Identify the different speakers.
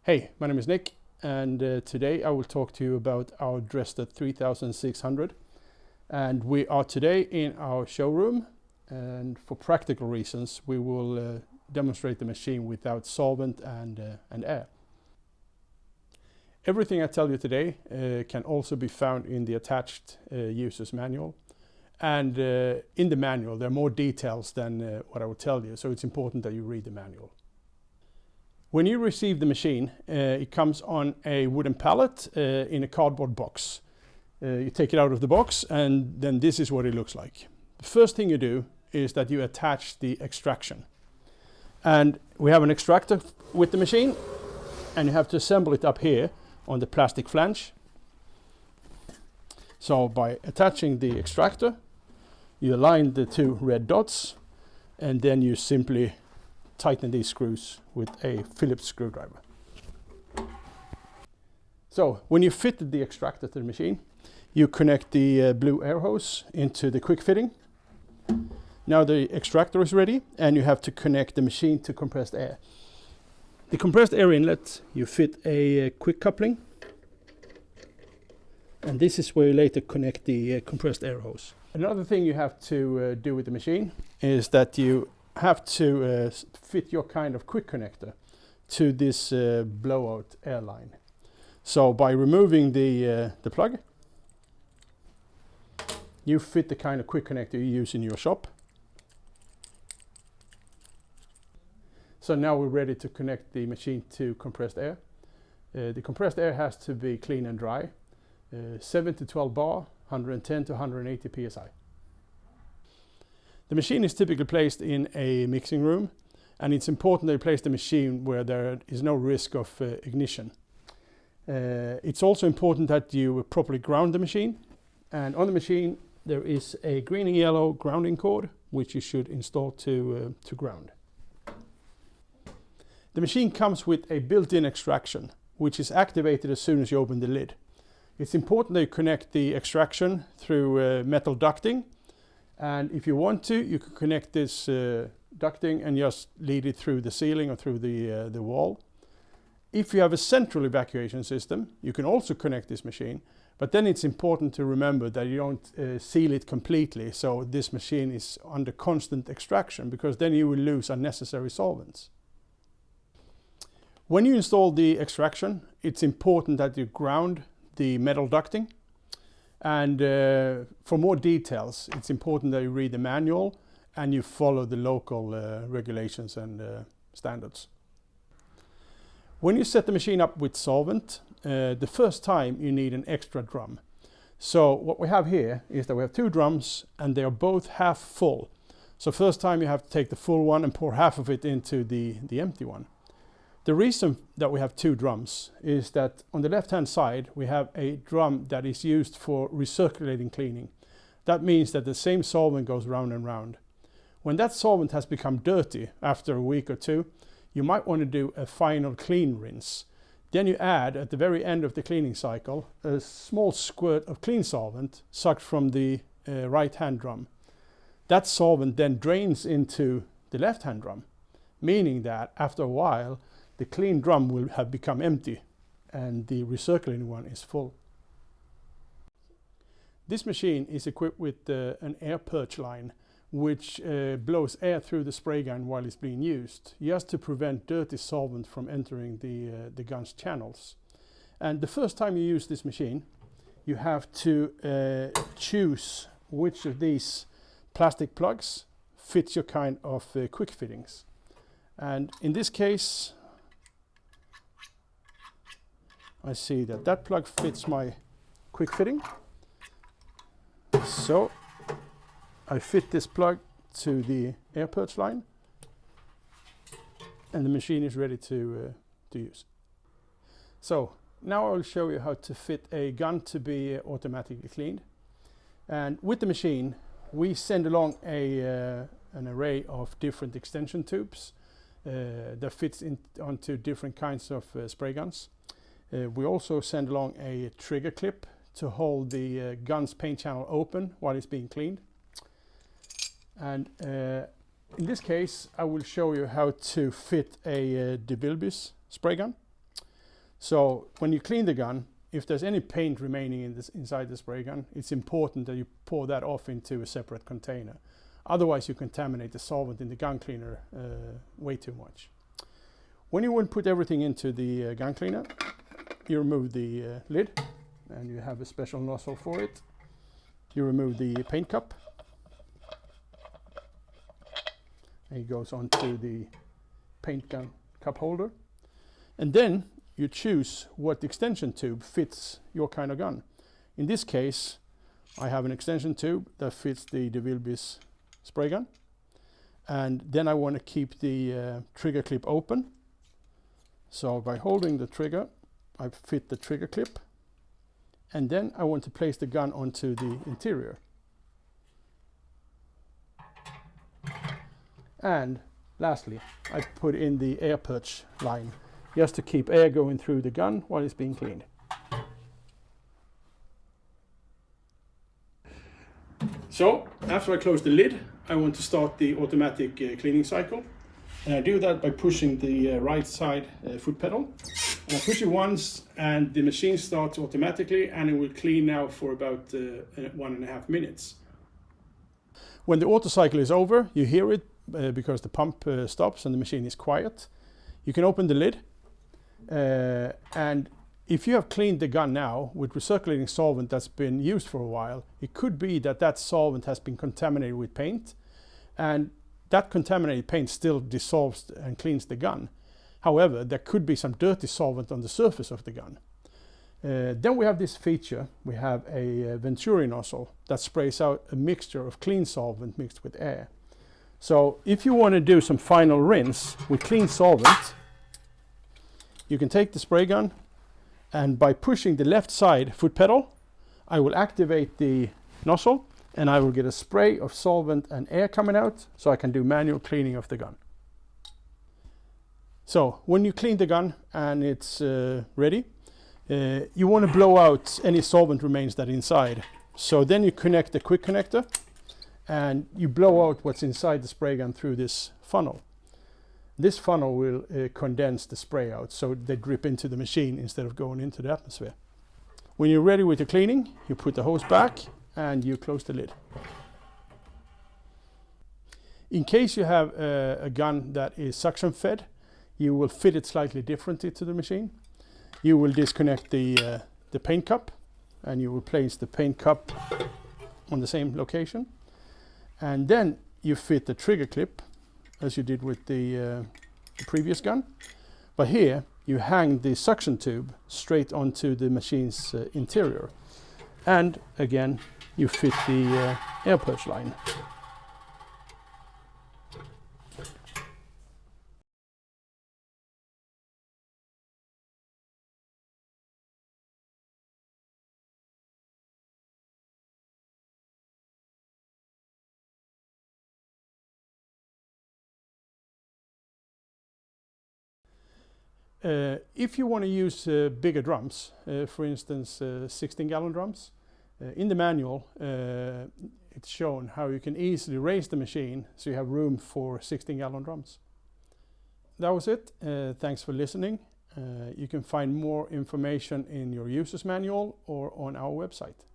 Speaker 1: Hey, my name is Nick, and today I will talk to you about our Drester 3600. And we are today in our showroom, and for practical reasons we will demonstrate the machine without solvent and air. Everything I tell you today can also be found in the attached user's manual. And in the manual there are more details than what I will tell you, so it's important that you read the manual. When you receive the machine, it comes on a wooden pallet in a cardboard box. You take it out of the box and then this is what it looks like. The first thing you do is that you attach the extraction. And we have an extractor with the machine, and you have to assemble it up here on the plastic flange. So by attaching the extractor, you align the two red dots, and then you simply tighten these screws with a Phillips screwdriver. So when you fitted the extractor to the machine, you connect the blue air hose into the quick fitting. Now the extractor is ready, and you have to connect the machine to compressed air. The compressed air inlet, you fit a quick coupling, and this is where you later connect the compressed air hose. Another thing you have to do with the machine is that you have to fit your kind of quick connector to this blowout air line. So by removing the plug, you fit the kind of quick connector you use in your shop. So now we're ready to connect the machine to compressed air. The compressed air has to be clean and dry, 7 to 12 bar, 110 to 180 psi. The machine is typically placed in a mixing room, and it's important that you place the machine where there is no risk of ignition. It's also important that you properly ground the machine, and on the machine there is a green and yellow grounding cord which you should install to ground. The machine comes with a built-in extraction which is activated as soon as you open the lid. It's important that you connect the extraction through metal ducting. And if you want to, you can connect this ducting and just lead it through the ceiling or through the wall. If you have a central evacuation system, you can also connect this machine, but then it's important to remember that you don't seal it completely, so this machine is under constant extraction, because then you will lose unnecessary solvents. When you install the extraction, it's important that you ground the metal ducting. And for more details, it's important that you read the manual and you follow the local regulations and standards. When you set the machine up with solvent, the first time you need an extra drum. So what we have here is that we have two drums and they are both half full. So first time you have to take the full one and pour half of it into the empty one. The reason that we have two drums is that on the left hand side we have a drum that is used for recirculating cleaning. That means that the same solvent goes round and round. When that solvent has become dirty after a week or two, you might want to do a final clean rinse. Then you add at the very end of the cleaning cycle a small squirt of clean solvent sucked from the right hand drum. That solvent then drains into the left hand drum, meaning that after a while the clean drum will have become empty and the recirculating one is full. This machine is equipped with an air purge line which blows air through the spray gun while it's being used, just to prevent dirty solvent from entering the gun's channels. And the first time you use this machine, you have to choose which of these plastic plugs fits your kind of quick fittings. And in this case, I see that that plug fits my quick fitting. So I fit this plug to the air purge line and the machine is ready to use. So now I will show you how to fit a gun to be automatically cleaned. And with the machine we send along an array of different extension tubes that fits onto different kinds of spray guns. We also send along a trigger clip to hold the gun's paint channel open while it's being cleaned. And In this case, I will show you how to fit a De Vilbiss spray gun. So when you clean the gun, if there's any paint remaining inside the spray gun, it's important that you pour that off into a separate container. Otherwise you contaminate the solvent in the gun cleaner way too much. When you want to put everything into the gun cleaner, you remove the lid, and you have a special nozzle for it. You remove the paint cup, and it goes onto the paint gun cup holder. And then you choose what extension tube fits your kind of gun. In this case, I have an extension tube that fits the De Vilbiss spray gun. And then I want to keep the trigger clip open. So by holding the trigger, I fit the trigger clip. And then I want to place the gun onto the interior. And lastly, I put in the air purge line, just to keep air going through the gun while it's being cleaned. So after I close the lid, I want to start the automatic cleaning cycle. And I do that by pushing the right side foot pedal. And I push it once and the machine starts automatically, and it will clean now for about 1.5 minutes. When the auto cycle is over, you hear it because the pump stops and the machine is quiet. You can open the lid, and if you have cleaned the gun now with recirculating solvent that's been used for a while, it could be that that solvent has been contaminated with paint, and that contaminated paint still dissolves and cleans the gun. However, there could be some dirty solvent on the surface of the gun. Then we have this feature. We have a Venturi nozzle that sprays out a mixture of clean solvent mixed with air. So if you want to do some final rinse with clean solvent, you can take the spray gun, and by pushing the left side foot pedal, I will activate the nozzle, and I will get a spray of solvent and air coming out, so I can do manual cleaning of the gun. So when you clean the gun and it's ready, you want to blow out any solvent remains that are inside. So then you connect the quick connector, and you blow out what's inside the spray gun through this funnel. This funnel will condense the spray out, so they drip into the machine instead of going into the atmosphere. When you're ready with the cleaning, you put the hose back and you close the lid. In case you have a gun that is suction fed, you will fit it slightly differently to the machine. You will disconnect the paint cup, and you will place the paint cup on the same location. And then you fit the trigger clip as you did with the previous gun. But here you hang the suction tube straight onto the machine's interior. And again, you fit the air purge line. If you want to use bigger drums, for instance 16-gallon drums, in the manual it's shown how you can easily raise the machine so you have room for 16-gallon drums. That was it. Thanks for listening. You can find more information in your user's manual or on our website.